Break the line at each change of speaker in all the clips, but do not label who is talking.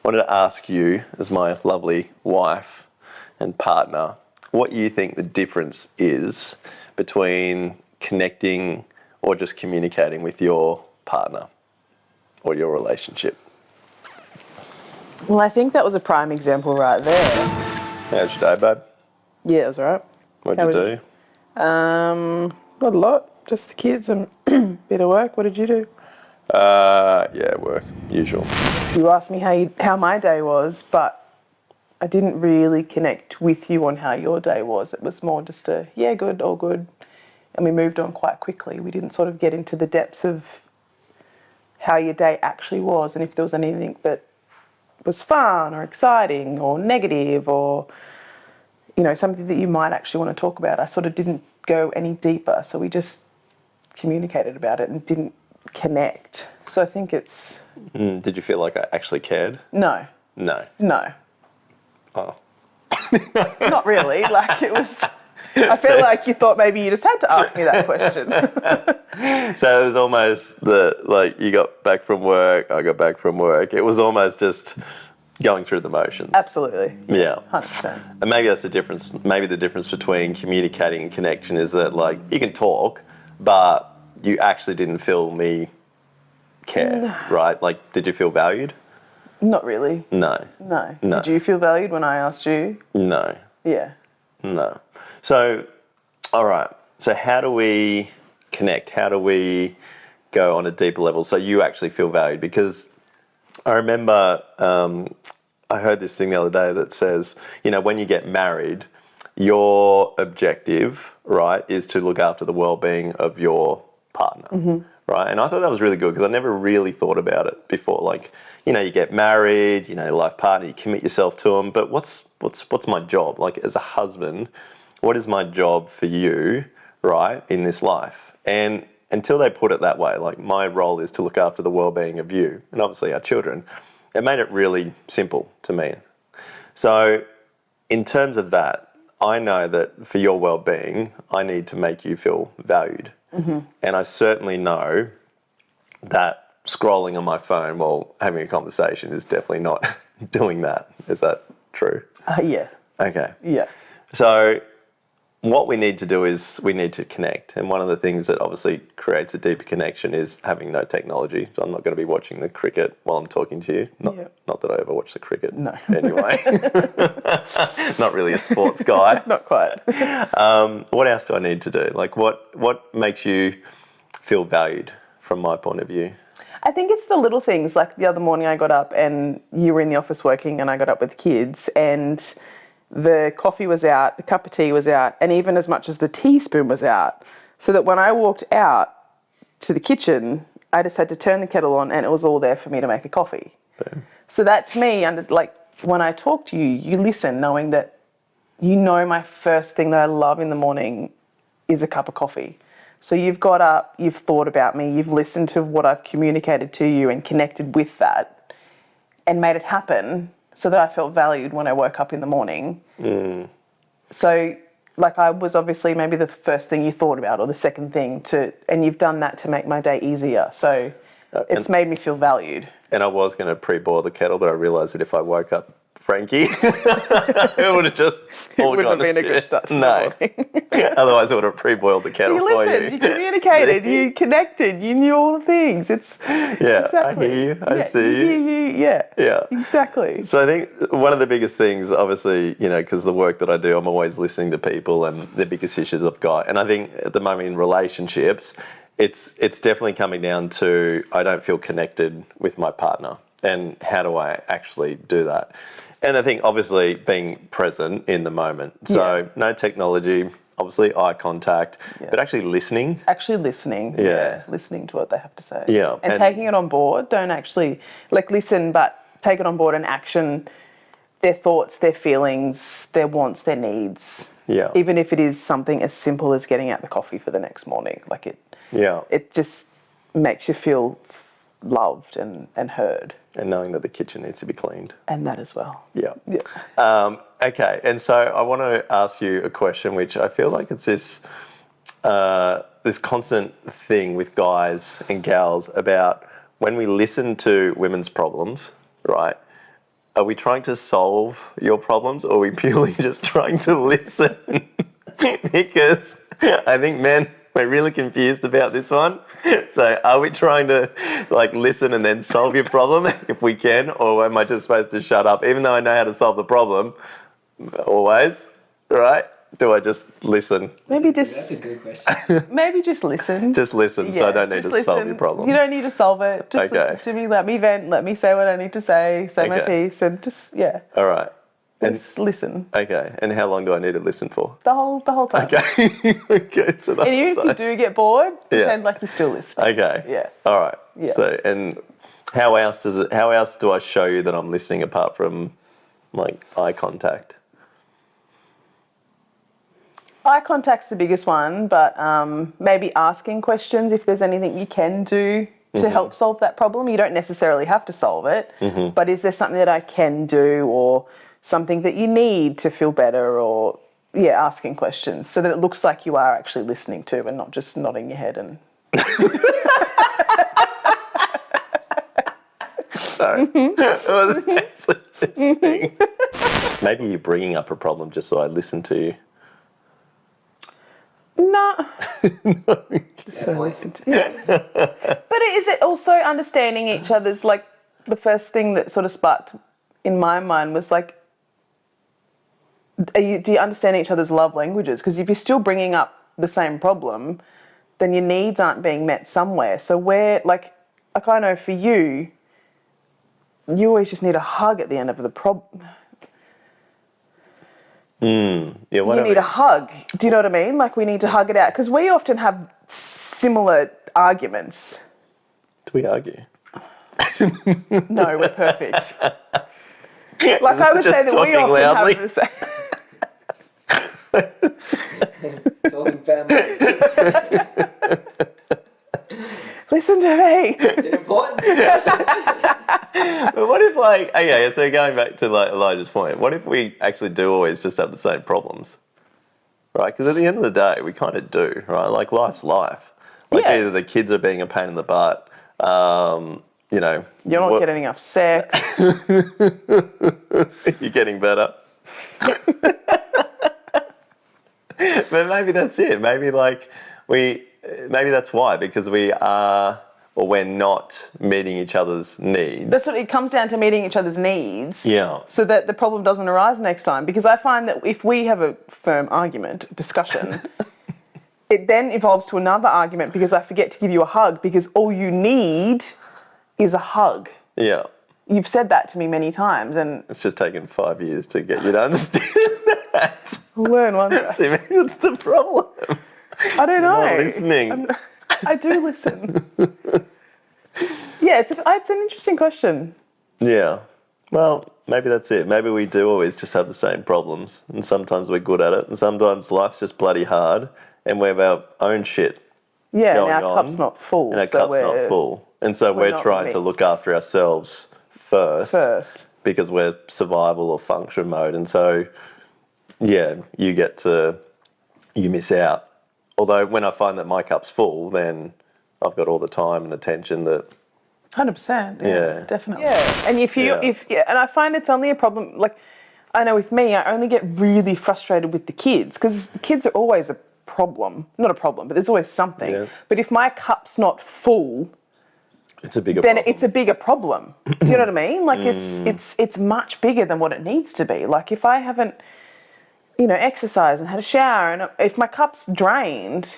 wanted to ask you, as my lovely wife and partner, what you think the difference is between connecting or just communicating with your partner or your relationship.
Well, I think that was a prime example right there.
How's your day, babe?
Yeah, it was all right.
What'd you do?
Not a lot, just the kids and a bit of work. What did you do?
Yeah, work, usual.
You asked me how my day was, but I didn't really connect with you on how your day was. It was more just good, all good. And we moved on quite quickly. We didn't sort of get into the depths of how your day actually was and if there was anything that was fun or exciting or negative or, something that you might actually want to talk about. I sort of didn't go any deeper. So we just communicated about it and didn't connect. So I think it's...
Did you feel like I actually cared?
No.
No.
No.
Oh.
Not really. Like it was... I feel like you thought maybe you just had to ask me that question.
So it was almost you got back from work, I got back from work. It was almost just going through the motions.
Absolutely.
Yeah.
100%.
And maybe that's the difference. Maybe the difference between communicating and connection is that you can talk, but you actually didn't feel me care, right? Like, did you feel valued?
Not really.
No.
No. Did you feel valued when I asked you?
No.
Yeah.
No. So, all right. So how do we connect? How do we go on a deeper level so you actually feel valued? Because I remember I heard this thing the other day that says, when you get married, your objective, right, is to look after the well-being of your partner, right? And I thought that was really good because I never really thought about it before. You get married, life partner, you commit yourself to them. But what's my job? Like, as a husband, what is my job for you, right, in this life? And until they put it that way, my role is to look after the well-being of you and obviously our children, it made it really simple to me. So in terms of that, I know that for your well-being, I need to make you feel valued. And I certainly know that scrolling on my phone while having a conversation is definitely not doing that. Is that true?
Yeah.
Okay.
Yeah.
So what we need to do is we need to connect. And one of the things that obviously creates a deeper connection is having no technology. So I'm not going to be watching the cricket while I'm talking to you. Not that I ever watch the cricket.
No.
Anyway. Not really a sports guy.
Not quite.
What else do I need to do? What makes you feel valued from my point of view?
I think it's the little things. Like the other morning I got up and you were in the office working and I got up with the kids and the coffee was out, the cup of tea was out, and even as much as the teaspoon was out. So that when I walked out to the kitchen, I just had to turn the kettle on and it was all there for me to make a coffee.
Boom.
So that to me, when I talk to you, you listen knowing that my first thing that I love in the morning is a cup of coffee. So you've got up, you've thought about me, you've listened to what I've communicated to you and connected with that and made it happen so that I felt valued when I woke up in the morning. So I was obviously maybe the first thing you thought about or the second thing and you've done that to make my day easier. So it's made me feel valued. And
I was going to pre-boil the kettle, but I realised that if I woke up Frankie, it would have just all
it wouldn't have been a good start to the morning.
Otherwise I would have pre-boiled the kettle
so
for
you communicated, you connected, you knew all the things. Exactly.
I hear you, I see you.
Yeah, exactly.
So I think one of the biggest things, obviously, because the work that I do, I'm always listening to people and the biggest issues I've got. And I think at the moment in relationships, it's definitely coming down to I don't feel connected with my partner. And how do I actually do that? And I think obviously being present in the moment. So no technology, obviously eye contact, but actually listening.
Actually listening. Yeah. Listening to what they have to say.
Yeah.
And taking it on board. Don't actually listen, but take it on board and action their thoughts, their feelings, their wants, their needs.
Yeah.
Even if it is something as simple as getting out the coffee for the next morning. It just makes you feel loved and heard.
And knowing that the kitchen needs to be cleaned.
And that as well.
Yeah. Okay. And so I want to ask you a question, which I feel like it's this constant thing with guys and gals about when we listen to women's problems, right? are we trying to solve your problems, or are we purely just trying to listen? Because I think, men, we're really confused about this one. So are we trying to like listen and then solve your problem if we can, or am I just supposed to shut up even though I know how to solve the problem always, right? Do I just listen?
Maybe
That's a
just
good question.
maybe just listen.
Just listen, so I don't need
just
to solve
listen.
your problem.
You don't need to solve it. Just
Okay.
listen to me. Let me vent. Let me say what I need to say. Say my
Okay.
piece, and just
All right. And
just listen
okay. And how long do I need to listen for?
the whole time.
Okay. Okay. So
And even if you do get bored,
Yeah.
pretend like you're still listening.
Okay.
Yeah.
All right.
Yeah.
So, and how else do I show you that I'm listening apart from like eye contact?
Eye contact's the biggest one, but maybe asking questions if there's anything you can do to help solve that problem. You don't necessarily have to solve it, but is there something that I can do, or something that you need to feel better, or asking questions so that it looks like you are actually listening to and not just nodding your head and
Sorry. It wasn't actually listening. Maybe you're bringing up a problem just so I listen to you.
no. Just so listen to But is it also understanding each other's, like, the first thing that sort of sparked in my mind was like, do you understand each other's love languages? Because if you're still bringing up the same problem, then your needs aren't being met somewhere. So where, like I know for you, you always just need a hug at the end of the problem.
Yeah.
You need a hug. Do you know what I mean? Like, we need to hug it out. Because we often have similar arguments.
Do we argue?
No, we're perfect. Like, I would say that we
Talking
often
loudly?
have the same.
Talking family.
Listen to me.
Is it important?
But what if, like, okay, so going back to like Elijah's point, what if we actually do always just have the same problems, right? Because at the end of the day, we kind of do, right? Like, life's life. Like,
Yeah.
either the kids are being a pain in the butt, you know.
You're not getting enough sex.
You're getting better. But maybe that's it. Maybe maybe that's why, because we're not meeting each other's needs.
That's what it comes down to, meeting each other's needs.
Yeah.
So that the problem doesn't arise next time. Because I find that if we have a firm argument, discussion, it then evolves to another argument because I forget to give you a hug because all you need is a hug.
Yeah.
You've said that to me many times, and
It's just taken 5 years to get you to understand that.
we'll learn one day.
See, maybe that's the problem.
I don't know.
Not listening.
I do listen. Yeah, it's an interesting question.
Yeah. Well, maybe that's it. Maybe we do always just have the same problems, and sometimes we're good at it, and sometimes life's just bloody hard, and we have our own shit.
Yeah, and
Going
our
on,
cup's not full.
And our
so
cup's not full. And so we're
not
trying to
me.
look after ourselves first. Because we're survival or function mode. And so, yeah, you miss out. Although when I find that my cup's full, then I've got all the time and attention that...
100%.
Yeah.
Definitely. Yeah. And
Yeah.
and I find it's only a problem, like, I know with me, I only get really frustrated with the kids because the kids are always a problem. Not a problem, but there's always something.
Yeah.
But if my cup's not full,
It's a bigger
then
problem.
it's a bigger problem. Do you know what I mean? Like, it's much bigger than what it needs to be. Like, if I haven't, exercised and had a shower, and if my cup's drained,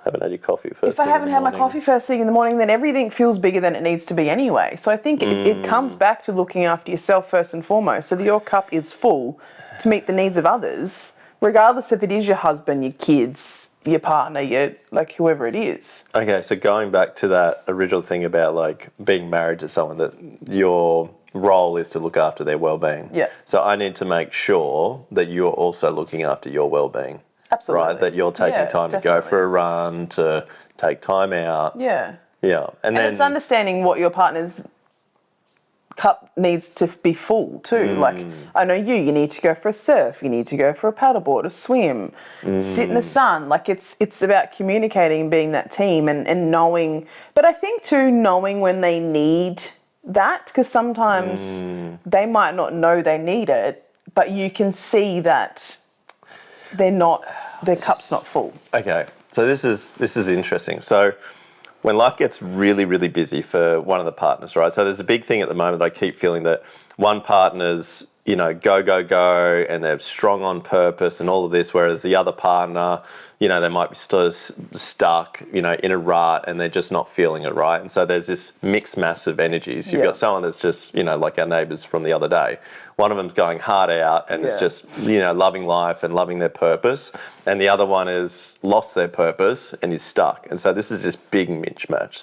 Haven't had your coffee first
if I
thing in
haven't
the
had my
morning.
coffee first thing in the morning, then everything feels bigger than it needs to be anyway. So I think it comes back to looking after yourself first and foremost, so that your cup is full to meet the needs of others, regardless if it is your husband, your kids, your partner, whoever it is.
Okay, so going back to that original thing about like being married to someone, that your role is to look after their well-being.
Yeah.
So I need to make sure that you're also looking after your well-being.
Absolutely.
Right, that you're taking
Yeah,
time to
definitely.
go for a run, to take time out.
Yeah.
Yeah. And then
And it's understanding what your partner's cup needs to be full too. Like, I know you need to go for a surf, you need to go for a paddleboard, a swim, sit in the sun. Like, it's about communicating and being that team and knowing. But I think too, knowing when they need that, because sometimes they might not know they need it, but you can see that their cup's not full.
Okay, so this is interesting. So when life gets really, really busy for one of the partners, right? So there's a big thing at the moment that I keep feeling that one partner's, go, and they're strong on purpose and all of this, whereas the other partner, they might be still stuck, in a rut and they're just not feeling it, right? And so there's this mixed mass of energies. You've got someone that's just, like our neighbours from the other day. One of them's going hard out and it's just, loving life and loving their purpose. And the other one has lost their purpose and is stuck. And so this is this big mismatch.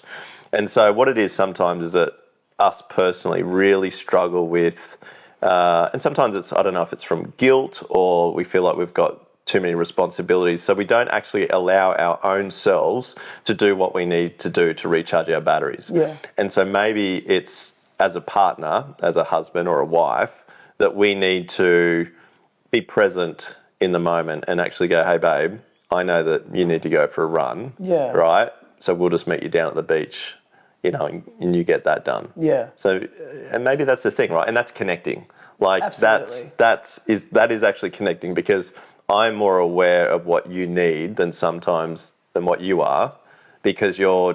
And so what it is sometimes is that us personally really struggle with, and sometimes it's, I don't know if it's from guilt or we feel like we've got too many responsibilities. So we don't actually allow our own selves to do what we need to do to recharge our batteries.
Yeah.
And so maybe it's as a partner, as a husband or a wife, that we need to be present in the moment and actually go, hey, babe, I know that you need to go for a run.
Yeah.
Right? So we'll just meet you down at the beach, and you get that done.
Yeah.
So, and maybe that's the thing, right? And that's connecting. Like
Absolutely.
that is actually connecting, because I'm more aware of what you need than what you are, because you're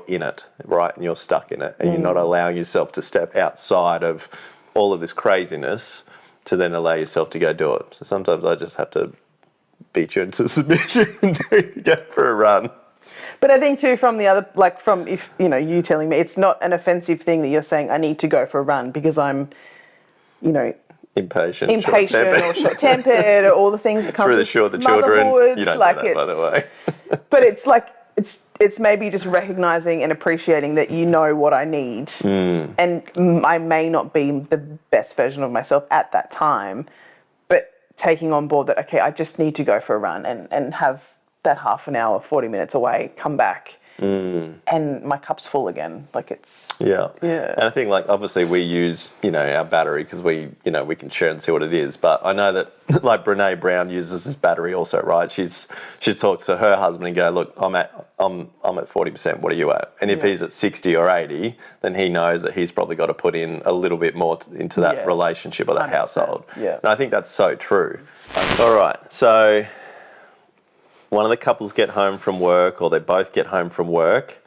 in it, right? And you're stuck in it and you're not allowing yourself to step outside of all of this craziness to then allow yourself to go do it. So sometimes I just have to beat you into submission and go for a run.
But I think too, from the other, like from if, you telling me, it's not an offensive thing that you're saying, I need to go for a run because I'm,
impatient
or short-tempered or all the things that come
through the short, the children. You don't
like
know that, by the way.
But it's like, it's maybe just recognizing and appreciating that what I need. And I may not be the best version of myself at that time, but taking on board that, okay, I just need to go for a run and have that half an hour, 40 minutes away, come back. And my cup's full again. Like it's...
Yeah. And I think, like, obviously we use, our battery because we can share and see what it is. But I know that, like, Brene Brown uses this battery also, right? She talks to her husband and go, look, I'm at 40%. What are you at? And if he's at 60 or 80, then he knows that he's probably got to put in a little bit more into that relationship or that
100%.
household.
Yeah.
And I think that's so true. All right. So one of the couples get home from work, or they both get home from work,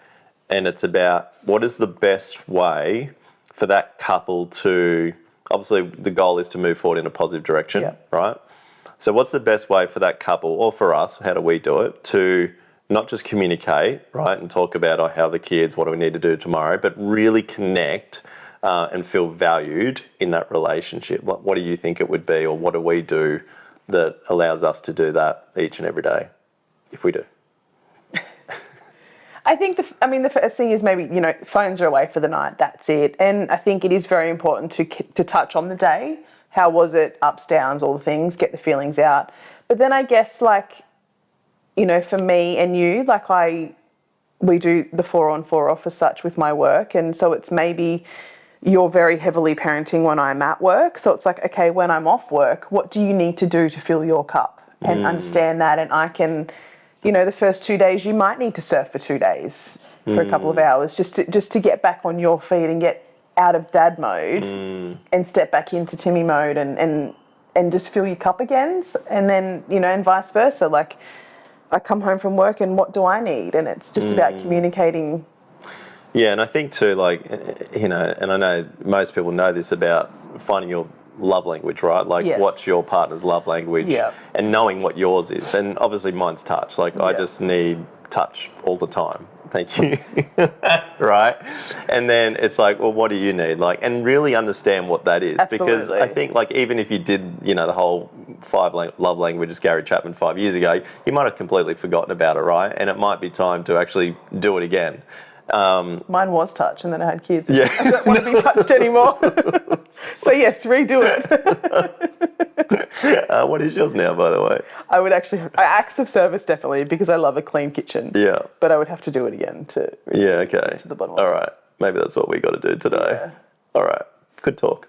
and it's about what is the best way for that couple to, obviously the goal is to move forward in a positive direction, right? So what's the best way for that couple, or for us, how do we do it, to not just communicate, right, and talk about how the kids, what do we need to do tomorrow, but really connect and feel valued in that relationship? What do you think it would be, or what do we do that allows us to do that each and every day? If we do.
I think the first thing is maybe, phones are away for the night, that's it. And I think it is very important to touch on the day. How was it, ups, downs, all the things, get the feelings out. But then I guess, like, for me and you, like we do the 4 on 4 off as such with my work. And so it's maybe you're very heavily parenting when I'm at work. So it's like, okay, when I'm off work, what do you need to do to fill your cup? And understand that. And I can... the first 2 days you might need to surf for 2 days for a couple of hours just to get back on your feet and get out of dad mode and step back into Timmy mode and just fill your cup again. And then, and vice versa. Like, I come home from work and what do I need? And it's just about communicating.
Yeah, and I think too, like, and I know most people know this about finding your love language, right? Like, what's your partner's love language, and knowing what yours is. And obviously mine's touch. Like, I just need touch all the time. Thank you. Right? And then it's like, well, what do you need? Like, and really understand what that is.
Absolutely.
Because I think, like, even if you did, the whole 5 love languages, Gary Chapman 5 years ago, you might have completely forgotten about it, right? And it might be time to actually do it again.
Mine was touch, and then I had kids.
Yeah.
I don't want to be touched anymore. So yes, redo it.
What is yours now, by the way?
I would actually, acts of service definitely, because I love a clean kitchen.
Yeah.
But I would have to do it again to
okay.
to the bottom of it.
All right. Maybe that's what we got to do today.
Yeah.
All right. Good talk.